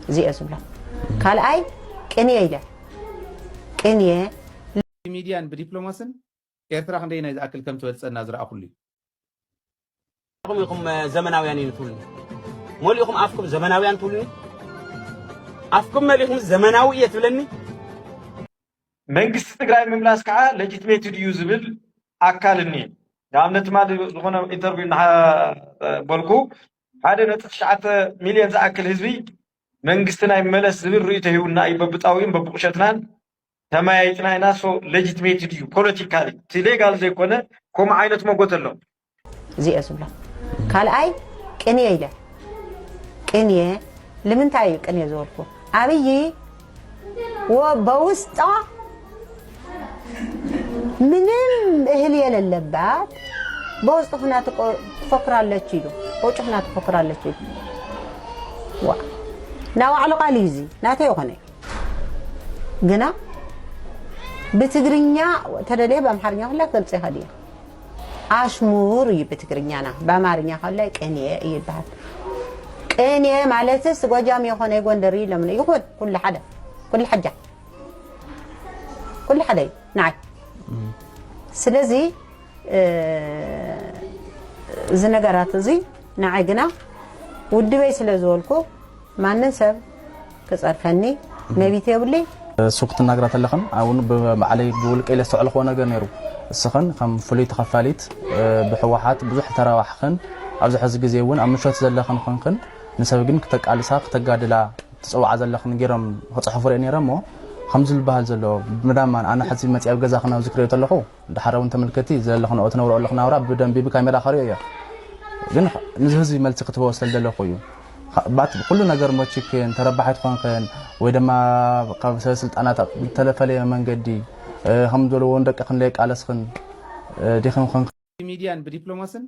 زي أسبلا قال أي كنيه إله كنيه ميديان بدبلوماسن إيرترا خندينا إذا أكل كم تويتس النازرة أقولي يكم زمناويان ينتولي موليكم أفكم زمناويان تولي أفكم مالكم زمناوية تولني መንግስት ትግራይ መምላስ ከዓ ሌጂቲሜትድ ዩዝብል አካልኒ ያምነት ማለት ሆነ ኢንተርቪው በልኩ 1.9 ሚሊዮን ዝኣክል ህዝቢ መንግስትና ይመለስ ዝብል ርእይቶ ይውና ይበብጣዊን በብቁሸትናን ተማያይጥና ኢና ሶ ሌጂቲሜትድ ዩ ፖለቲካሊ ሌጋል ዘይኮነ ከም ዓይነት መጎተሎ زي أسبلا قال أي كنيه إله كنيه لمن تعي كنيه زوركو أبي وبوسطة منم هلي للبات بوسطة هنا تفكر على تشيلو وش هنا تفكر على تشيلو وا ناو على قاليزي ناتي وخني جنا بتجرينيا تدري بأمحرنيا ولا كنت هديه أشمور يبتكرنيانا بمارنيا خلاك إني يبهر إني معلتس وجام يخون يقول دري لمن يقول كل حدا كل حاجة كل حدا نعم سلزي زنجرات زي نعجنا ودي بيس لزولكو ما ننسب كسر فني ما بيتقولي سوقت النجرات اللي خن أو علي بقول كيل السؤال خونا جنيرو السخن خم فليت خفاليت بحوحات بزح تراوح خن أبزح زجزيون أم شوت زلخن خن نسبقين كتك على ساق تجادلا تسوى عزلخن جرم هتصحفر إني رمو خمس البهال زلوا مدام أنا حسيت متى أبغى زخنا وذكريات اللخو ده حرام أنت ملكتي زلخنا أو تنور اللخنا ورا بدم بكاميرا خارجية جن نزهزي ملتقط بوصل دلخويو بعد كل نجار ماتشين تربحت خان ويدما قبل سلسلة أنا تلفلي من جدي هم دولو وندك خنلك على سخن دي خن ميديان بدبلوماسن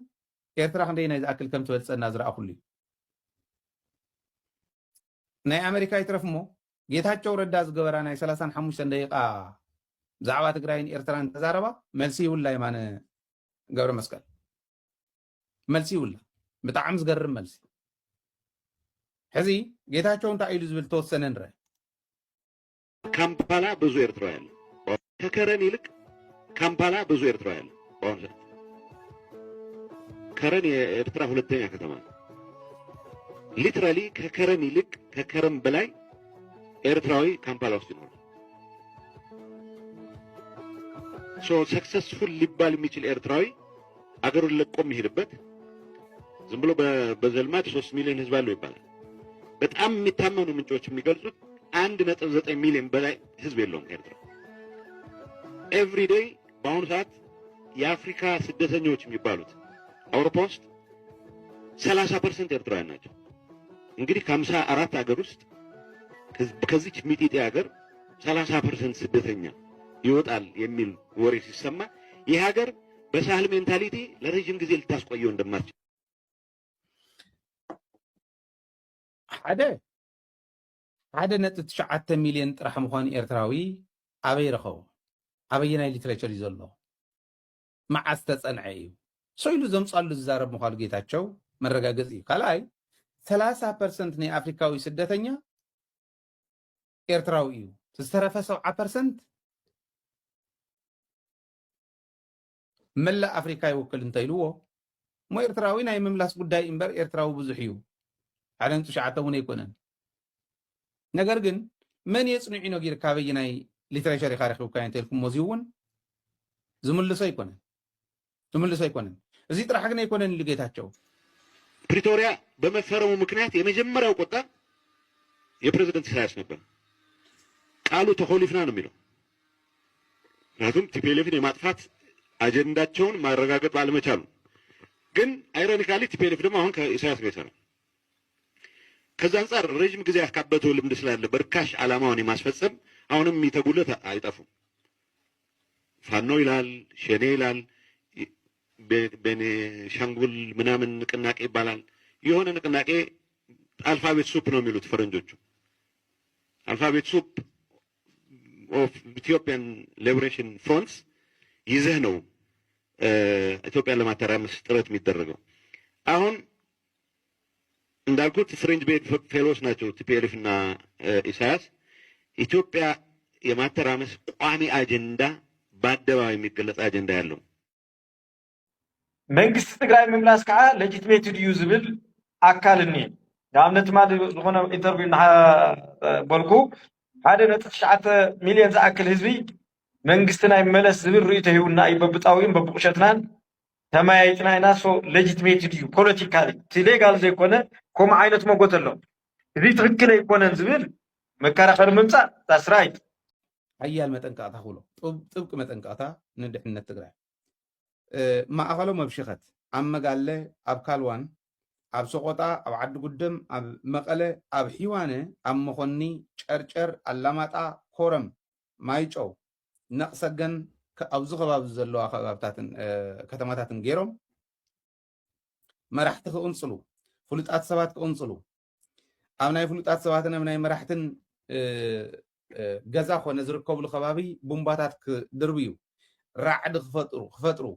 إيرترا خندينا إذا أكل كم تويتس النازرة أقولي ناي أمريكا يترفمو جيتها ردا زغبرانا 35 دقيقة زعوا تግራይን ኤርትራን ተዛረባ መልሲ ይውላ የማነ ገብረ መስቀል መልሲ ይውላ በጣም ዝገርም መልሲ ሕዚ ጌታቸው እንታይ ኢሉ ዝብል ተወሰነ ንረ ካምፓላ ብዙ ኤርትራውያን ከከረን ይልቅ ካምፓላ ብዙ ኤርትራውያን አሁን ከረን የኤርትራ ሁለተኛ ከተማ ሊትራሊ ከከረን ይልቅ ከከረን በላይ ኤርትራዊ ካምፓላ ውስጥ ይኖራል ሶ ሰክሰስፉል ሊባል የሚችል ኤርትራዊ አገሩን ለቆ የሚሄድበት ዝም ብሎ በዘልማት 3 ሚሊዮን ህዝብ አለው ይባላል በጣም የሚታመኑ ምንጮች የሚገልጹት 1.9 ሚሊዮን በላይ ህዝብ የለውም ኤርትራ ኤቭሪ ዴይ በአሁኑ ሰዓት የአፍሪካ ስደተኞች የሚባሉት አውሮፓ ውስጥ 30% ኤርትራውያን ናቸው እንግዲህ ከ54 ሀገር ውስጥ ከዚች ሚጢጢ ሀገር 30% ስደተኛ ይወጣል የሚል ወሬ ሲሰማ ይህ ሀገር በሳህል ሜንታሊቲ ለረጅም ጊዜ ልታስቆየው እንደማትችል ሓደ ነጥብ 9 ሚሊዮን ጥራሕ ምዃኑ ኤርትራዊ ኣበይ ረኸቡ ኣበይ ናይ ሊትሬቸር እዩ ዘሎ መዓዝ ተጸንዐ እዩ ሰይሉ ዘምጻሉ ዝዛረብ ምዃኑ ጌታቸው መረጋገጽ እዩ ካልኣይ 30% ናይ ኣፍሪካዊ ስደተኛ ኤርትራዊ እዩ ዝተረፈ 70% መላእ ኣፍሪካ ይውክል እንተይልዎ ሞ ኤርትራዊ ናይ ምምላስ ጉዳይ እምበር ኤርትራዊ ብዙሕ እዩ ሓደ ነጥብ 9 እውን ኣይኮነን ነገር ግን መን የጽንዒኖ ጌርካ ኣበይ ናይ ሊትሬቸር ኢኻ ረኺብካ እንተልኩም ሞዚ እውን ዝምልሶ ኣይኮነን እዚ ጥራሕ ግን ኣይኮነን ኢሉ ጌታቸው ፕሪቶሪያ በመፈረሙ ምክንያት የመጀመሪያው ቁጣ የፕሬዝዳንት ኢሳያስ ነበር ቃሉ ተኮሊፍና ነው የሚለው ምክንያቱም ቲፒኤልኤፍን የማጥፋት አጀንዳቸውን ማረጋገጥ ባለመቻሉ ግን አይሮኒካሊ ቲፒኤልኤፍ ደግሞ አሁን ከኢሳያስ ጋር ይሰራል ከዛ አንፃር ረጅም ጊዜ ያካበተው ልምድ ስላለ በርካሽ ዓላማውን የማስፈጸም አሁንም የሚተጉለት አይጠፉም ፋኖ ይላል ሸኔ ይላል በኔሻንጉል ምናምን ንቅናቄ ይባላል የሆነ ንቅናቄ አልፋቤት ሱፕ ነው የሚሉት ፈረንጆቹ አልፋቤት ሱፕ ኦፍ ኢትዮጵያን ሊበሬሽን ፍሮንትስ ይዘህ ነው ኢትዮጵያን ለማተራመስ ጥረት የሚደረገው አሁን እንዳልኩት ፍሬንች ቤት ፌሎስ ናቸው ቲፒኤልኤፍ እና ኢሳያስ። ኢትዮጵያ የማተራመስ ቋሚ አጀንዳ በአደባባይ የሚገለጽ አጀንዳ ያለው መንግስት ትግራይ ምምላስ ከዓ ሌጂቲሜትድ ዩ ዝብል አካል እኒአ ንኣብነት ማለት ዝኾነ ኢንተርቪው እናበልኩ 1.9 ሚልዮን ዝኣክል ህዝቢ መንግስትና ይመለስ ዝብል ርእይቶ ሂቡና እዩ በብጣዊን በብቁሸትናን ተማያይጥና ኢና ሶ ሌጂቲሜትድ ዩ ፖለቲካሊ እቲ ሌጋል ዘይኮነ ከምኡ ዓይነት መጎት ኣሎ እዚ ትክክል ኣይኮነን ዝብል መከራኸሪ ምምፃእ ዳስ ራይት ሓያል መጠንቀቕታ ክብሎ ጥብቂ መጠንቀቕታ ንድሕንነት ትግራይ ማእኸሎም ኣብ ሽኸት ኣብ መጋለ ኣብ ካልዋን ኣብ ሰቆጣ ኣብ ዓዲ ጉደም ኣብ መቐለ ኣብ ሒዋነ ኣብ መኾኒ ጨርጨር ኣላማጣ ኮረም ማይጨው ነቕሰገን ኣብዚ ከባቢ ዘለዋ ከባብታትን ከተማታትን ገይሮም መራሕቲ ክቕንፅሉ ፍሉጣት ሰባት ክቕንፅሉ ኣብ ናይ ፍሉጣት ሰባትን ኣብ ናይ መራሕትን ገዛ ኮነ ዝርከብሉ ከባቢ ቡምባታት ክድርብዩ ራዕዲ ክፈጥሩ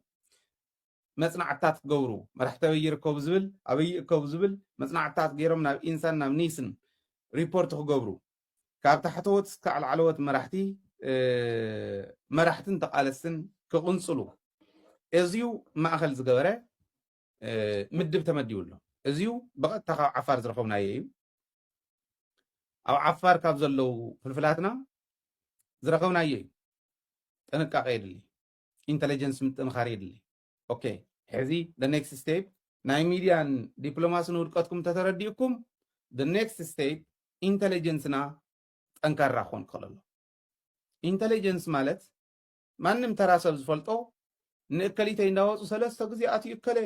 መጽናዕታት ክገብሩ መራሕቲ ይርከቡ ዝብል ኣበይ ይርከቡ ዝብል መጽናዕታት ገይሮም ናብ ኢንሳን ናብ ኒስን ሪፖርት ክገብሩ ካብ ታሕተወት ክሳብ ላዕለዎት መራሕትን ተቃለስትን ክቕንፅሉ እዚዩ ማእኸል ዝገበረ ምድብ ተመዲቡሎ እዚዩ ብቐጥታ ካብ ዓፋር ዝረኸብናዮ እዩ ኣብ ዓፋር ካብ ዘለው ፍልፍላትና ዝረኸብናዮ እዩ ጥንቃቐ የድሊ ኢንተለጀንስ ምጥንኻር የድሊ ኦኬ ሕዚ the next step ናይ ሚድያን ዲፕሎማስን ውድቀትኩም ተተረዲእኩም the next step ኢንተለጀንስና ጠንካራ ክኾን ክኽእል ኣሎ ኢንተለጀንስ ማለት ማንም ተራ ሰብ ዝፈልጦ ንእከሊተይ እንዳወፁ 3 ግዜ ኣትዩ እከለ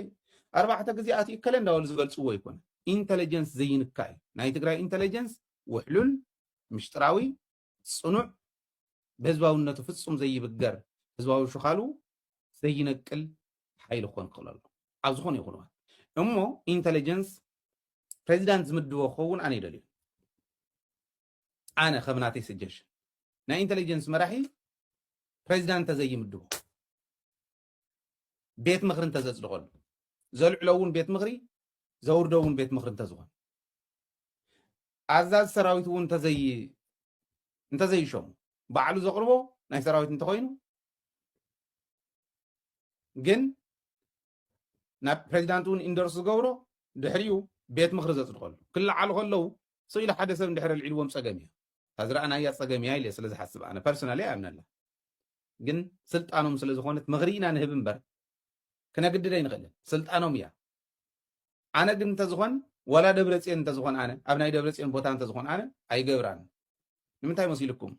4 ግዜ ኣትዩ እከለ እንዳበሉ ዝገልፅዎ ይኮነ ኢንተለጀንስ ዘይንካ እዩ ናይ ትግራይ ኢንተለጀንስ ውሕሉል ምሽጥራዊ ጽኑዕ በህዝባውነቱ ፍጹም ዘይብገር ህዝባዊ ሽኻሉ ዘይነቅል ሓይል ክኾን ክኽእል ኣሎ ኣብ ዝኾነ ይኹን እሞ ኢንተለጀንስ ፕሬዚዳንት ዝምድቦ ክኸውን ኣነ ይደልዩ ኣነ ከም ናተይ ስጀሽን ናይ ኢንተለጀንስ መራሒ ፕሬዚዳንት ተዘይምድቦ ቤት ምክሪ እንተዘፅድቐሉ ዘልዕሎ እውን ቤት ምክሪ ዘውርዶ እውን ቤት ምክሪ እንተዝኾን ኣዛዝ ሰራዊት እውን እንተዘይሾሙ ባዕሉ ዘቕርቦ ናይ ሰራዊት እንተኮይኑ ግን ናብ ፕሬዚዳንት እውን ኢንደርስ ዝገብሮ ድሕሪኡ ቤት ምክሪ ዘፅድቐሉ ክለዓሉ ከለዉ ስኢሉ ሓደ ሰብ እንድሕሪ ልዒልዎም ፀገም እያ ታዝረኣናያ ፀገም እያ ኢለ ስለ ዝሓስብ ኣነ ፐርሰናሊ ኣምነላ ግን ስልጣኖም ስለ ዝኾነት ምክሪ ኢና ንህብ እምበር ክነግድድ ኣይንኽእልን ስልጣኖም እያ ኣነ ግን እንተዝኾን ወላ ደብረፅዮን እንተዝኾን ኣነ ኣብ ናይ ደብረፅዮን ቦታ እንተዝኾን ኣነ ኣይገብራን ንምንታይ መሲልኩም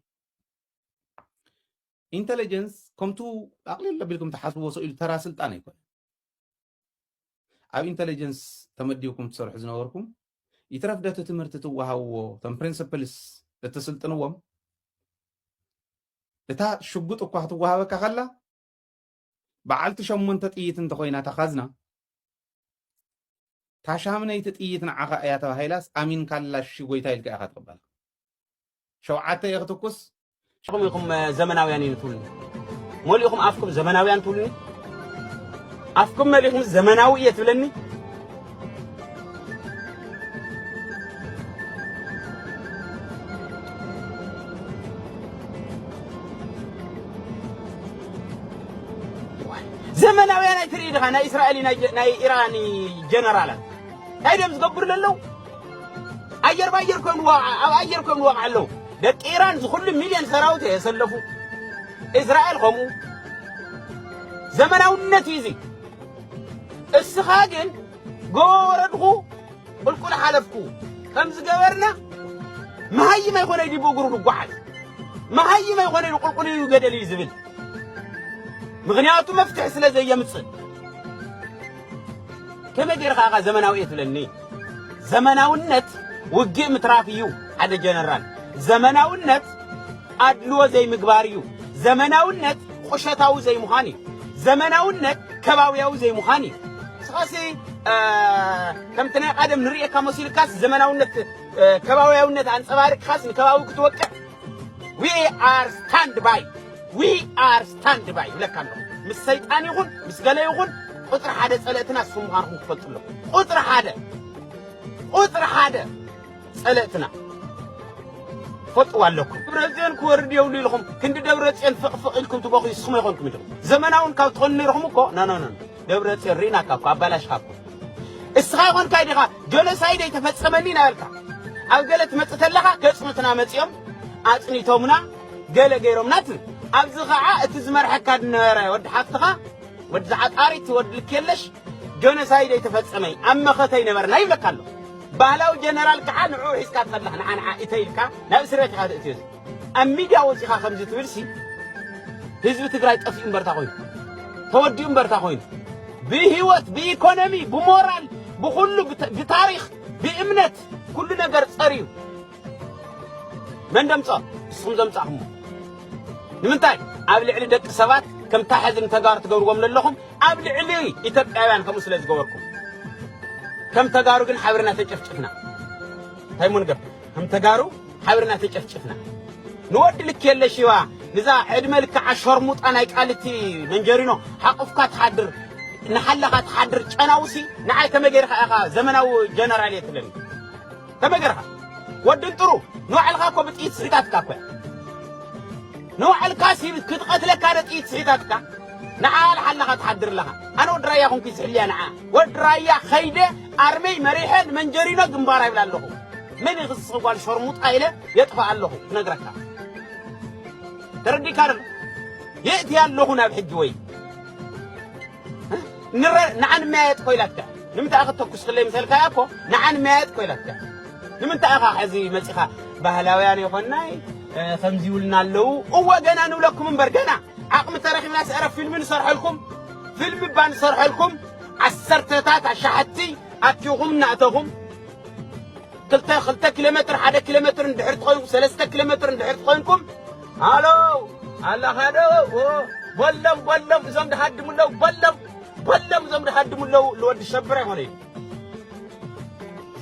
ኢንተለጀንስ ከምቱ ኣቕሊል ኣቢልኩም ተሓስብዎ ስኢሉ ተራ ስልጣን ኣይኮነ ኣብ ኢንተለጀንስ ተመዲብኩም ትሰርሑ ዝነበርኩም ይትረፍደቱ ትምህርቲ ትወሃብዎ ቶም ፕሪንስፕልስ እትስልጥንዎም እታ ሽጉጥ እኳ ክትወሃበካ ከላ በዓልቲ 8 ጥይት እንተኮይና ተኻዝና ታሻምነይቲ ጥይት ንዓኻ እያ ተባሂላስ ኣሚን ካላሽ ጎይታ ኢልካ ኢኻ ትቕበል 7 እየ ክትኩስ ኢኹም ዘመናውያን ይትውሉ ሞሊኹም ኣፍኩም ዘመናውያን ትውሉ ኣፍኩም መሊኹም ዘመናዊ እየ ትብለኒ ዘመናውያን ኣይትርኢ ዲኻ ናይ እስራኤል ናይ ኢራን ጀነራላት ካይደም ዝገብሩ ለለው ኣየር ባየር ኮይኑ ኣብ ኣየር ኮይኑ ዋቕዓ ኣለዉ ደቂ ኢራን ዝኩሉ ሚልዮን ሰራዊት የሰለፉ እስራኤል ከምኡ ዘመናውነት እዩ እዚ እስኻ ግን ጎረድኹ ቁልቁል ሓለፍኩ ከም ዝገበርና መሃይም ኣይኮነ ዲቦ እግሩ ንጓዓዝ መሃይም ኣይኮነ ቁልቁል እዩ ገደል እዩ ዝብል ምክንያቱ መፍትሒ ስለ ዘየምፅእ ከመይ ጌርካ ኢኻ ዘመናዊ እየ ትብለኒ ዘመናውነት ውግእ ምትራፍ እዩ ሓደ ጀነራል ዘመናውነት ኣድልዎ ዘይምግባር እዩ ዘመናውነት ቁሸታዊ ዘይምዃን እዩ ዘመናውነት ከባብያዊ ዘይምዃን እዩ ስኻሲ ከምቲ ናይ ቀደም ንሪኤካ መሲልካስ ዘመናውነት ከባብያውነት ኣንፀባሪቕካስ ንከባቢ ክትወቅዕ we are stand by ብለካ ኣለኹ ምስ ሰይጣን ይኹን ምስ ገለ ይኹን ቁጥሪ ሓደ ፀለእትና ንስኹም ምዃንኩም ትፈልጡ ኣለኹም ቁጥሪ ሓደ قطر حدا صلاتنا فطوا لكم برزين كورد يولي لكم كند دبرتين فق لكم تبغوا يسمعوا يقولكم زمناون كاو تخلني رحمكم نا دبرتين رينا كاكو ابلاش كاكو اسخاون كايدغا جلسايد يتفصمني نالكا او قالت مصتلخا كصمتنا مصيوم اصنيتومنا قال غيرومنات ابزخا اتزمرحكا نره ود حفتخا ود زعقاريت ود لكيلش جلسايد يتفصمي اما ختي نبرنا يبلكالو ባህላው ጀነራል ከዓን ዑ ሒስካ ተለህ ንዓን ኢተይልካ ናብ ስረት ካደ እትዩ አሚዲያ ወሲኻ ከምዚ ትብልሲ ህዝብ ትግራይ ጠፊ እምበርታ ኮይኑ ተወዲኡ እምበርታ ኮይኑ ብህይወት ብኢኮኖሚ ብሞራል ብኩሉ ብታሪኽ ብእምነት ኩሉ ነገር ጸሪዩ መን ደምጻ እስኩም ዘምጻኹም ንምንታይ ኣብ ልዕሊ ደቂ ሰባት ከም ታሕዝን ተጋር ትገብርዎም ለለኹም ኣብ ልዕሊ ኢትዮጵያውያን ከም ስለ ዝገበርኩም كم تجارو جن حبرنا تجفجفنا هاي منقر كم تجارو حبرنا تجفجفنا نود لك يلا شوا لذا عدم لك عشر موت أنا يقالتي من جرينو حقفك تحضر نحلق تحضر أنا وسي نعاي كم جرخ أخا زمن أو جنرالية تلني كم جرخ ود انترو نوع الغاكو بتقيت سريتاتك أكوي نوع الكاسي كتقتلك كانت تقيت سريتاتك نعال حلقة تحضر لها أنا ودراياهم كيس عليا نعا ودرايا خيدة أرمي مريحة من جرينا جنبارا يبلا له من يخص قال شرموط قايلة يدفع له نقرأها تردي كارل يأتي له هنا بحجوي نعن مات كويلاتك نمت أخذ تكوس خلي مثل كأكو نعن مات كويلاتك نمت أخذ حزي مسخة بهلاويان يقولناي فمزيولنا له هو جنان ولكم من برجنا عقم تاريخ الناس أعرف فيلم نصرح لكم فيلم بان صرح لكم عالسرتات عالشحتي أتيوهم نعتهم خلتا كيلومتر حدا كيلومتر ندحرت خوينكم 3 كيلومتر ندحرت خوينكم الو الله هادو بلم زم دحدم له بلم زم دحدم له لود شبره هوني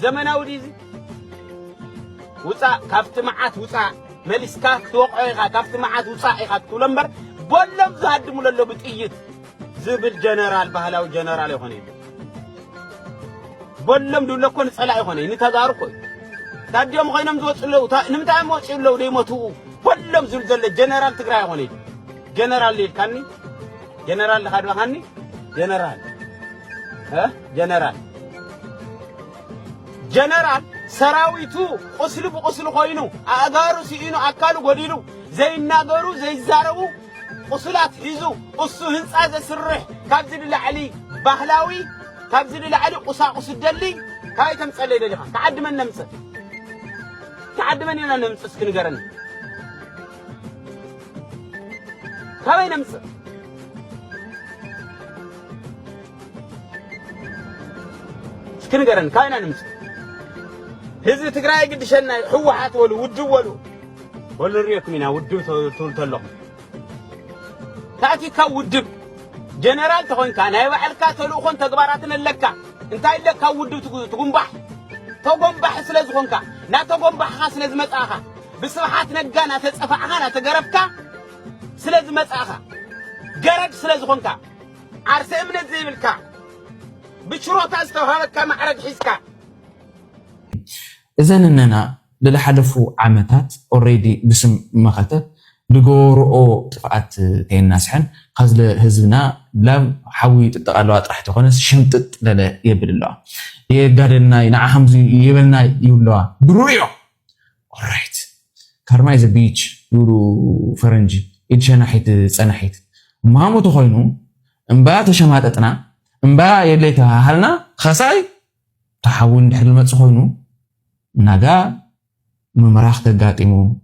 زمناو ديزي وصا كافت معات وصا ملسكا توقعيها كافت معات وصا ايها تولمبر بلم زادم له بطيت زبل جنرال بهلاو جنرال يخوني بلم دوله كون صلاح يخوني ني تزاركو تاديوم خينم زوصلو نمتا موصلو ديمتو بلم زلزل جنرال تግራይ يخوني جنرال ليل كاني جنرال خادوا كاني جنرال جنرال سراويتو قسل بقسل خوينو اغارو سيينو اكالو غديلو زي ناغرو زي زارو قسلات يزو قسو هنصا زسرح كابزل العلي بهلاوي كابزل العلي قساقس الدلي هاي تمصلي دليخا تعد من نمص تعد من ينا نمص اسكنغرن هاي نمص اسكنغرن كاينا نمص هزي تግራይ قدشنا حوحات ولو ودو ولو ريك منا ودو تولتلهم تأتي كودب جنرال تكون كان هاي وحلكا تلوخون تجباراتنا لكا انت لك كودب تقوم بح سلازخون كا لا تقوم بح سلاز متاخا بصراحات نجانا تصفعها لا تجربكا سلاز متاخا جرد سلازخون كا عرس امن زيبلكا بشروط استوهالك معرج حسكا اذا اننا للحلفو عامتات اوريدي بسم مخته بغورو طفات تيناسحن خزل حزبنا بلا حوي تطقالوا طرح تخونس شمطط لله يبل الله يغادلنا ينا حمز يبلنا يولوا برويو alright كارما از بيتش يورو فرنجي اجناحيت صناحيت مامو تخوينو امبا تشماططنا امبا يليتا حالنا خساي تحاول نحل مصخوينو ناغا ممراخ تغاطيمو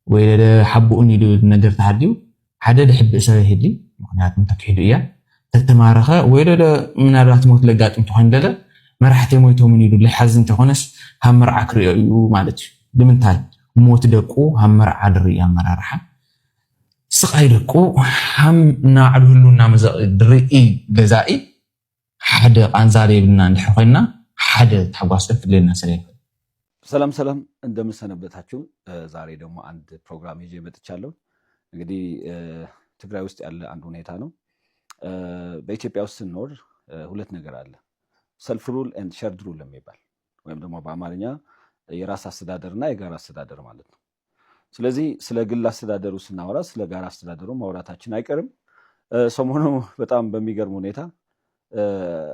ويدا حبوني دو نجر تحديو حدا دحب سهيدي معناتهم تكيدو يا تتمارخه ويدا منارات موت لغاطم تخون دله مرحتي مويتو من يدو لحزن تخونس همر عكريو مالتي دمنتاي موت دقو همر عدري يا مرارحه سقاي دقو هم ناعدهلونا مزدري غزائي حدا انزاري بنا نحخينا حدا تحواس لنا سري ሰላም እንደምሰነበታችሁ ዛሬ ደግሞ አንድ ፕሮግራም ይዤ መጥቻለሁ። እንግዲህ ትግራይ ውስጥ ያለ አንድ ሁኔታ ነው። በኢትዮጵያ ውስጥ ስንኖር ሁለት ነገር አለ። ሰልፍ ሩል ኤንድ ሸርድ ሩል የሚባል ወይም ደግሞ በአማርኛ የራስ አስተዳደርና የጋራ አስተዳደር ማለት ነው። ስለዚህ ስለ ግል አስተዳደሩ ስናወራ ስለ ጋራ አስተዳደሩ ማውራታችን አይቀርም። ሰሞኑ በጣም በሚገርም ሁኔታ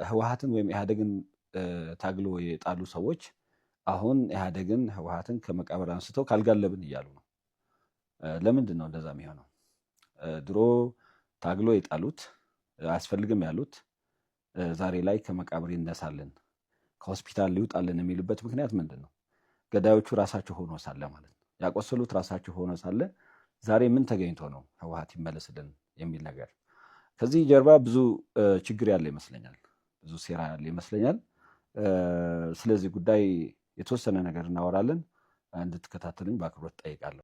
ህወሓትን ወይም ኢህአዴግን ታግሎ የጣሉ ሰዎች አሁን ኢህአዴግን ህወሓትን ከመቃብር አንስተው ካልጋለብን እያሉ ነው። ለምንድን ነው እንደዛ የሚሆነው? ድሮ ታግሎ የጣሉት አያስፈልግም ያሉት ዛሬ ላይ ከመቃብር ይነሳልን ከሆስፒታል ሊውጣልን የሚልበት ምክንያት ምንድን ነው? ገዳዮቹ ራሳቸው ሆኖ ሳለ ማለት ነው። ያቆሰሉት ራሳቸው ሆኖ ሳለ ዛሬ ምን ተገኝቶ ነው ህወሓት ይመለስልን የሚል ነገር? ከዚህ ጀርባ ብዙ ችግር ያለ ይመስለኛል፣ ብዙ ሴራ ያለ ይመስለኛል። ስለዚህ ጉዳይ የተወሰነ ነገር እናወራለን። እንድትከታተሉኝ በአክብሮት ጠይቃለሁ።